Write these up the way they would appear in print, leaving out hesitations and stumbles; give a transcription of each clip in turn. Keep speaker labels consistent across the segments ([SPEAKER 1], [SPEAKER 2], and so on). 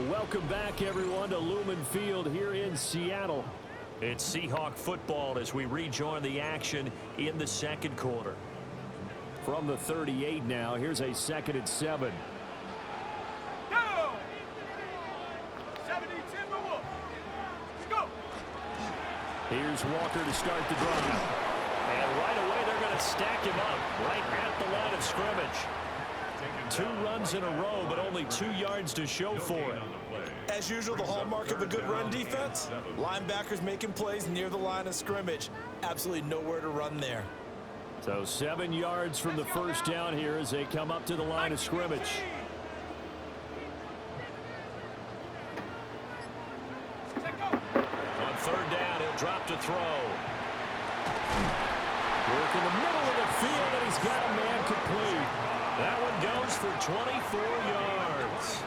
[SPEAKER 1] Welcome back, everyone, to Lumen Field here in Seattle.
[SPEAKER 2] It's Seahawk football as we rejoin the action in the second quarter.
[SPEAKER 1] From the 38 now, here's a 2nd and 7.
[SPEAKER 3] Go! 70 Timberwolves. Let's go!
[SPEAKER 1] Here's Walker to start the drive.
[SPEAKER 2] And right away, they're going to stack him up right at the line of scrimmage. 2 runs in a row, but only 2 yards to show for it.
[SPEAKER 4] As usual, the hallmark of a good run defense, linebackers making plays near the line of scrimmage. Absolutely nowhere to run there.
[SPEAKER 1] So 7 yards from the first down here as they come up to the line of scrimmage.
[SPEAKER 2] On 3rd down, he'll drop to throw.
[SPEAKER 1] Work in the middle of the field, and he's got a man complete.
[SPEAKER 2] That one goes for 24 yards.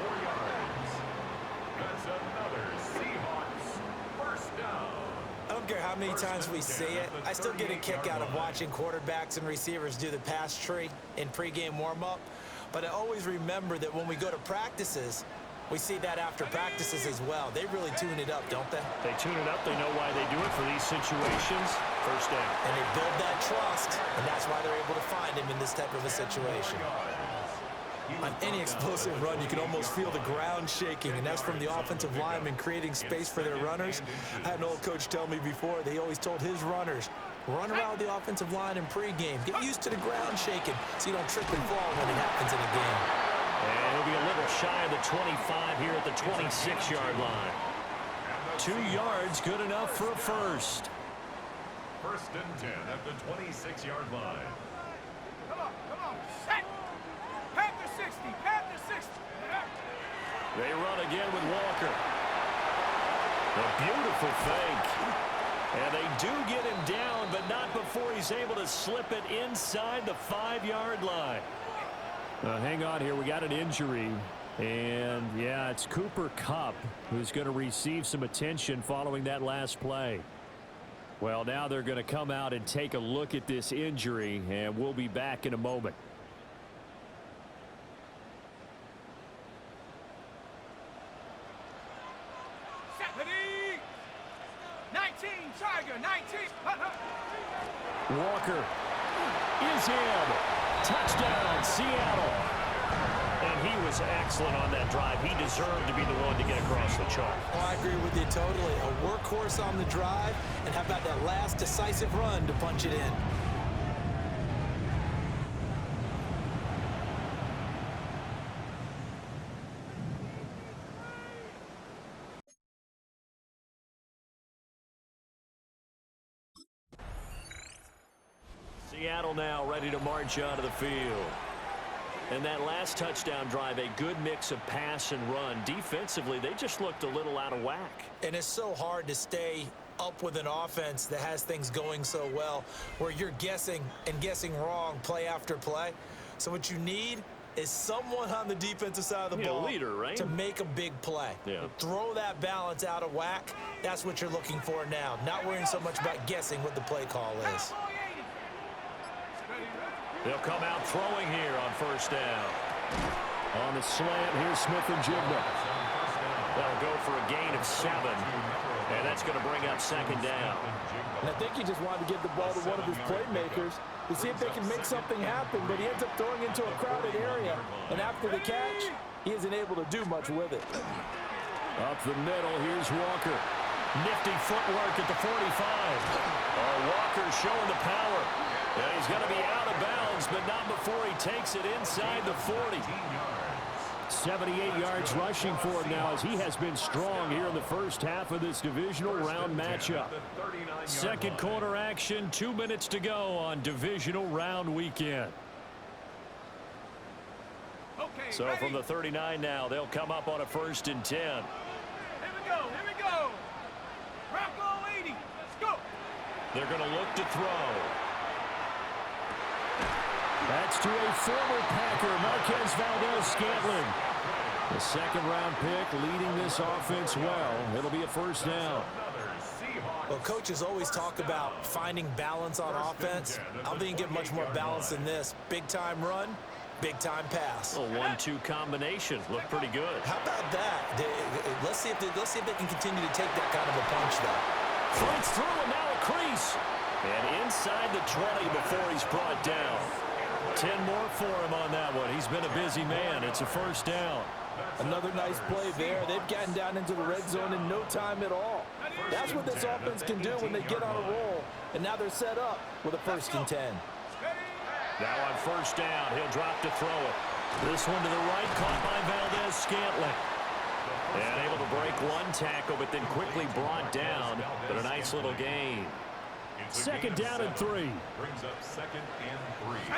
[SPEAKER 3] That's another Seahawks first down.
[SPEAKER 4] I don't care how many times we see it, I still get a kick out of watching quarterbacks and receivers do the pass tree in pregame warm-up. But I always remember that when we go to practices, we see that after practices as well. They really tune it up, don't they?
[SPEAKER 2] They tune it up. They know why they do it for these situations. First down.
[SPEAKER 4] And they build that trust, and that's why they're able to find him in this type of a situation. On any explosive run, you can almost feel the ground shaking, and that's from the offensive linemen creating space for their runners. I had an old coach tell me before, they always told his runners, run around the offensive line in pregame. Get used to the ground shaking so you don't trip and fall when it happens in a game.
[SPEAKER 2] And he'll be a little shy of the 25 here at the 26-yard line.
[SPEAKER 1] 2 yards, good enough for a first.
[SPEAKER 3] 1st and 10 at the 26-yard line. Come on, set! Panther 60, Panther 60.
[SPEAKER 1] They run again with Walker.
[SPEAKER 2] A beautiful fake.
[SPEAKER 1] And they do get him down, but not before he's able to slip it inside the 5-yard line. Hang on here. We got an injury. And, yeah, it's Cooper Kupp who's going to receive some attention following that last play. Well, now they're going to come out and take a look at this injury, and we'll be back in a moment.
[SPEAKER 3] Ready? 19, Tiger, 19.
[SPEAKER 1] Walker is in. Touchdown, Seattle.
[SPEAKER 2] And he was excellent on that drive. He deserved to be the one to get across the chalk.
[SPEAKER 4] Oh, I agree with you totally. A workhorse on the drive, and how about that last decisive run to punch it in?
[SPEAKER 2] Seattle now ready to march onto the field. And that last touchdown drive, a good mix of pass and run. Defensively, they just looked a little out of whack.
[SPEAKER 4] And it's so hard to stay up with an offense that has things going so well, where you're guessing and guessing wrong play after play. So what you need is someone on the defensive side of the ball,
[SPEAKER 2] leader, right?
[SPEAKER 4] to make a big play.
[SPEAKER 2] Yeah.
[SPEAKER 4] Throw that balance out of whack. That's what you're looking for now. Not worrying so much about guessing what the play call is.
[SPEAKER 2] They'll come out throwing here on first down.
[SPEAKER 1] On the slant, here's Smith and Jigma.
[SPEAKER 2] They'll go for a gain of 7. And that's going to bring up second down.
[SPEAKER 5] And I think he just wanted to give the ball to one of his playmakers to see if they can make something happen, but he ends up throwing into a crowded area. And after the catch, he isn't able to do much with it.
[SPEAKER 1] Up the middle, here's Walker.
[SPEAKER 2] Nifty footwork at the 45. Walker showing the power.
[SPEAKER 1] And he's going to be out of bounds, but not before he takes it inside the 40. 78 yards rushing for him now, as he has been strong here in the first half of this divisional round matchup. Second quarter action, 2 minutes to go on divisional round weekend.
[SPEAKER 2] So from the 39 now, they'll come up on a 1st and 10.
[SPEAKER 3] Here we go. Here we go. Rocco 80. Let's go.
[SPEAKER 2] They're going to look to throw.
[SPEAKER 1] That's to a former Packer, Marquez Valdez-Scantling. The 2nd-round pick leading this offense well. It'll be a 1st down.
[SPEAKER 4] Well, coaches always talk about finding balance on offense. I don't think you get much more balance than this. Big-time run, big-time pass.
[SPEAKER 2] A 1-2 combination. Look pretty good.
[SPEAKER 4] How about that? Let's see if they can continue to take that kind of a punch, though.
[SPEAKER 2] Fights through and now a crease. And inside the 20 before he's brought down. 10 more for him on that one. He's been a busy man. It's a 1st down.
[SPEAKER 5] Another nice play there. They've gotten down into the red zone in no time at all. That's what this offense can do when they get on a roll. And now they're set up with a 1st and 10.
[SPEAKER 2] Now on 1st down, he'll drop to throw it. This one to the right, caught by Valdez-Scantling. And able to break one tackle, but then quickly brought down. But a nice little gain.
[SPEAKER 1] 2nd down and 3.
[SPEAKER 3] Brings up 2nd and 3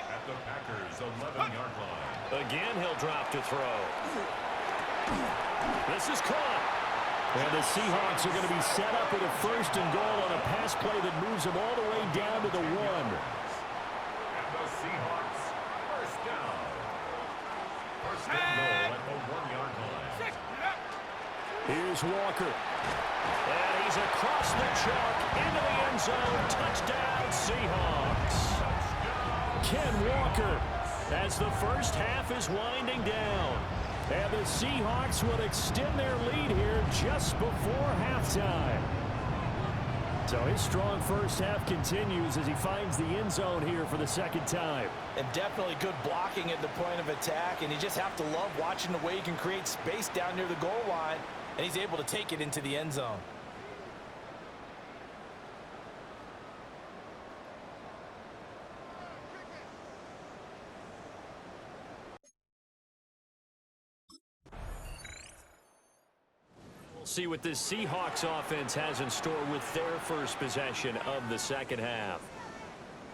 [SPEAKER 3] at the Packers' 11-yard line.
[SPEAKER 2] Again, he'll drop to throw. This is caught.
[SPEAKER 1] And the Seahawks are going to be set up with a 1st and goal on a pass play that moves them all the way down to the 1.
[SPEAKER 3] And the Seahawks, 1st down. 1st and goal at the 1-yard line.
[SPEAKER 1] Here's Walker.
[SPEAKER 2] And he's across the chalk into the end zone. Touchdown, Seahawks.
[SPEAKER 1] Ken Walker, as the 1st half is winding down. And the Seahawks will extend their lead here just before halftime. So his strong 1st half continues as he finds the end zone here for the 2nd time.
[SPEAKER 5] And definitely good blocking at the point of attack. And you just have to love watching the way he can create space down near the goal line. And he's able to take it into the end zone.
[SPEAKER 2] See what this Seahawks offense has in store with their 1st possession of the 2nd half.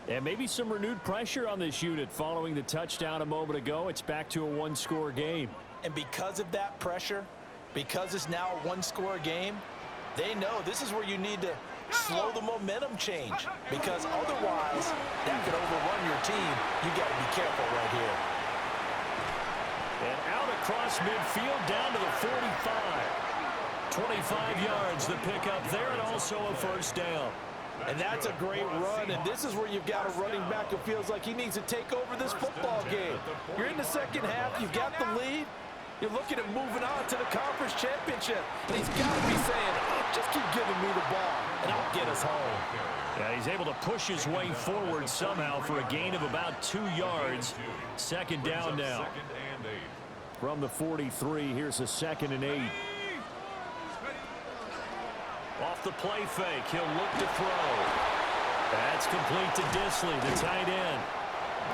[SPEAKER 1] And maybe some renewed pressure on this unit following the touchdown a moment ago. It's back to a 1-score game.
[SPEAKER 5] And because of that pressure, because it's now a 1-score game, they know this is where you need to slow the momentum change. Because otherwise, that could overrun your team. You got to be careful right here.
[SPEAKER 1] And out across midfield down to the 45. 25 yards the pickup there, and also a 1st down.
[SPEAKER 5] And that's a great run, and this is where you've got a running back who feels like he needs to take over this football game. You're in the 2nd half, you've got the lead, you're looking at moving on to the conference championship, and he's got to be saying, just keep giving me the ball, and I'll get us home.
[SPEAKER 1] Yeah, he's able to push his way forward somehow for a gain of about 2 yards. 2nd down now. From the 43, here's a 2nd and 8.
[SPEAKER 2] Off the play fake, he'll look to throw.
[SPEAKER 1] That's complete to Disley, the tight end.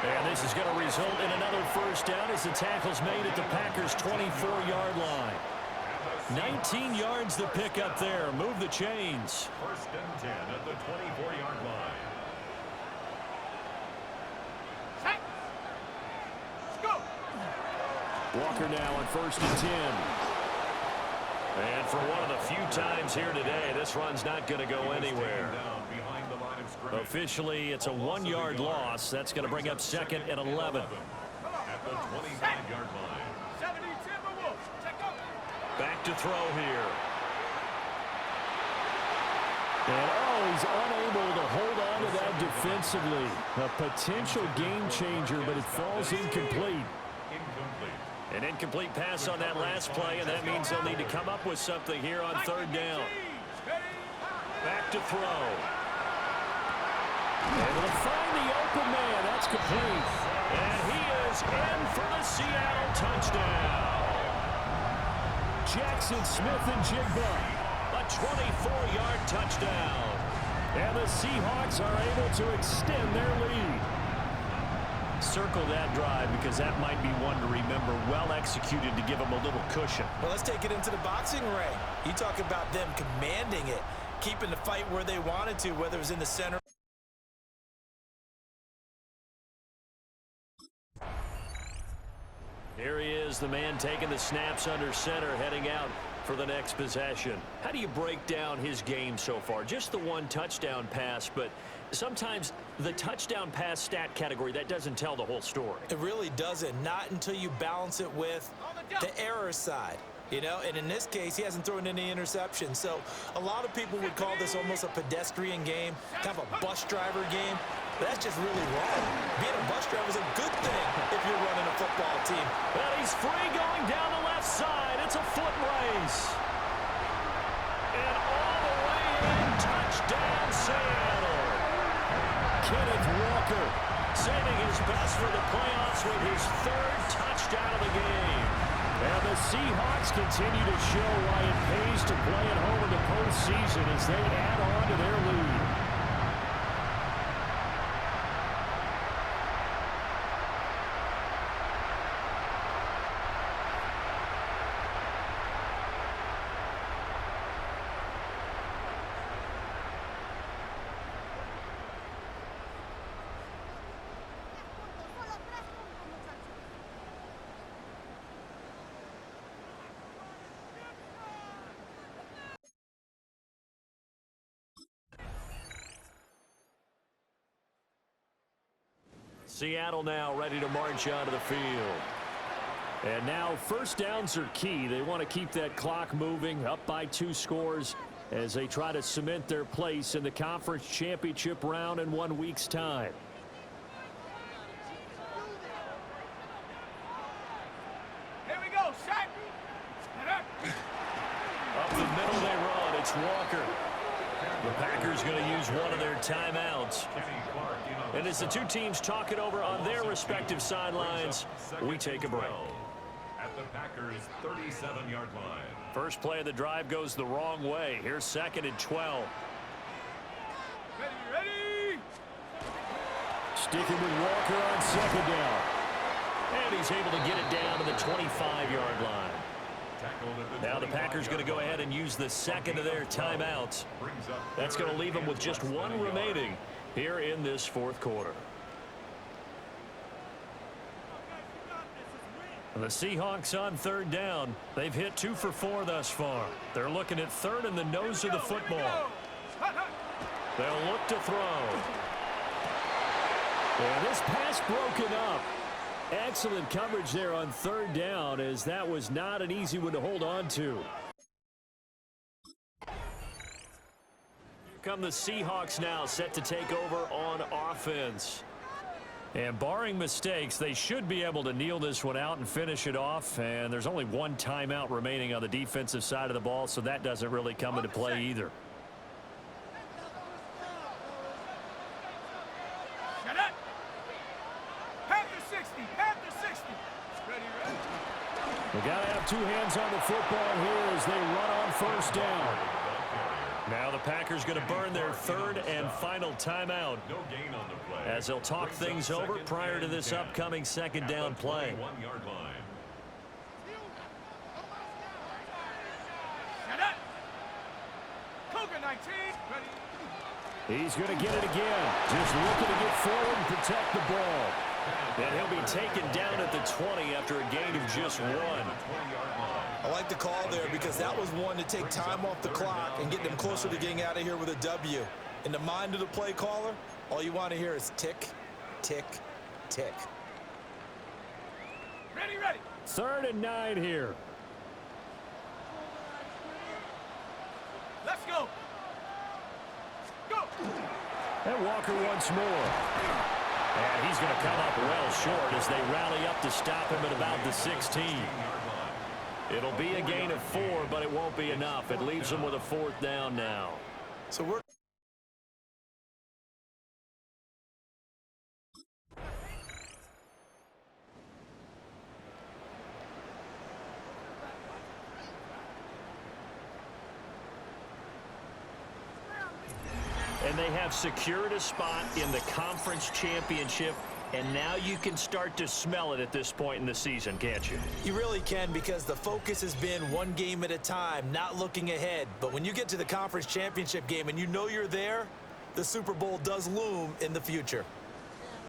[SPEAKER 1] And this is going to result in another 1st down as the tackle's made at the Packers' 24-yard line. 19 yards the pickup there. Move the chains.
[SPEAKER 3] 1st and 10 at the 24-yard line. Let's go.
[SPEAKER 1] Walker now on 1st and 10.
[SPEAKER 2] And for one of the few times here today, this run's not going to go anywhere.
[SPEAKER 1] Officially, it's a 1-yard loss. That's going to bring up 2nd and 11.
[SPEAKER 3] At the 25-yard line.
[SPEAKER 2] Back to throw here.
[SPEAKER 1] And he's unable to hold on to that defensively. A potential game changer, but it falls incomplete.
[SPEAKER 2] An incomplete pass on that last play, and that means they'll need to come up with something here on 3rd down. Back to throw.
[SPEAKER 1] Able to find the open man. That's complete.
[SPEAKER 2] And he is in for the Seattle touchdown.
[SPEAKER 1] Jackson Smith and Jigba.
[SPEAKER 2] A 24-yard touchdown.
[SPEAKER 1] And the Seahawks are able to extend their lead. Circle that drive because that might be one to remember. Well executed to give them a little cushion.
[SPEAKER 5] Well, let's take it into the boxing ring. You talk about them commanding it, keeping the fight where they wanted to, whether it was in the center.
[SPEAKER 2] Here he is, the man taking the snaps under center, heading out for the next possession. How do you break down his game so far? Just the one touchdown pass, but sometimes the touchdown pass stat category, that doesn't tell the whole story.
[SPEAKER 4] It really doesn't, not until you balance it with the error side. You know, and in this case, he hasn't thrown any interceptions. So a lot of people would call this almost a pedestrian game, kind of a bus driver game. But that's just really wrong. Being a bus driver is a good thing if you're running a football team.
[SPEAKER 2] Well, he's free going down the left side. It's a foot race. And all the way in, touchdown Seattle. Kenneth Walker saving his best for the playoffs with his third touchdown of the game.
[SPEAKER 1] And the Seahawks continue to show why it pays to play at home in the postseason as they add on to their lead.
[SPEAKER 2] Seattle now ready to march onto the field.
[SPEAKER 1] And now first downs are key. They want to keep that clock moving, up by 2 scores as they try to cement their place in the conference championship round in 1 week's time.
[SPEAKER 3] Here we go, shot.
[SPEAKER 2] Up the middle they run. It's Walker. The Packers going to use one of their timeouts. And as the two teams talk it over on their respective sidelines, we take a break.
[SPEAKER 3] At the Packers' 37-yard line.
[SPEAKER 2] First play of the drive goes the wrong way. Here's 2nd and 12.
[SPEAKER 3] Ready.
[SPEAKER 1] Sticking with Walker on 2nd down.
[SPEAKER 2] And he's able to get it down to the 25-yard line. Now the Packers going to go ahead and use the second of their timeouts. That's going to leave them with just one remaining here in this fourth quarter.
[SPEAKER 1] The Seahawks on 3rd down. They've hit 2 for 4 thus far. They're looking at 3rd in the nose of the football.
[SPEAKER 2] They'll look to throw.
[SPEAKER 1] And this pass broken up. Excellent coverage there on 3rd down, as that was not an easy one to hold on to.
[SPEAKER 2] Here come the Seahawks now, set to take over on offense.
[SPEAKER 1] And barring mistakes, they should be able to kneel this one out and finish it off. And there's only 1 timeout remaining on the defensive side of the ball, so that doesn't really come into play either.
[SPEAKER 3] Shut up. Panther 60. Panther 60. Ready.
[SPEAKER 1] They got to have 2 hands on the football here as they run on 1st down.
[SPEAKER 2] Now the Packers going to burn their 3rd and final timeout as they'll talk things over prior to this upcoming 2nd down play.
[SPEAKER 3] Shut up. Cougar 19. Ready.
[SPEAKER 1] He's going to get it again. Just looking to get forward and protect the ball.
[SPEAKER 2] And he'll be taken down at the 20 after a gain of just 1.
[SPEAKER 4] I like the call there because that was one to take time off the clock and get them closer to getting out of here with a W. In the mind of the play caller, all you want to hear is tick, tick, tick.
[SPEAKER 3] Ready.
[SPEAKER 1] 3rd and 9 here.
[SPEAKER 3] Let's go. Go.
[SPEAKER 1] And Walker once more.
[SPEAKER 2] And he's going to come up well short as they rally up to stop him at about the 16. It'll be a gain of 4, but it won't be enough. It leaves them with a 4th down now.
[SPEAKER 4] So we're
[SPEAKER 2] And they have secured a spot in the conference championship, and now you can start to smell it at this point in the season, can't you?
[SPEAKER 4] You really can, because the focus has been one game at a time, not looking ahead. But when you get to the conference championship game and you know you're there, the Super Bowl does loom in the future.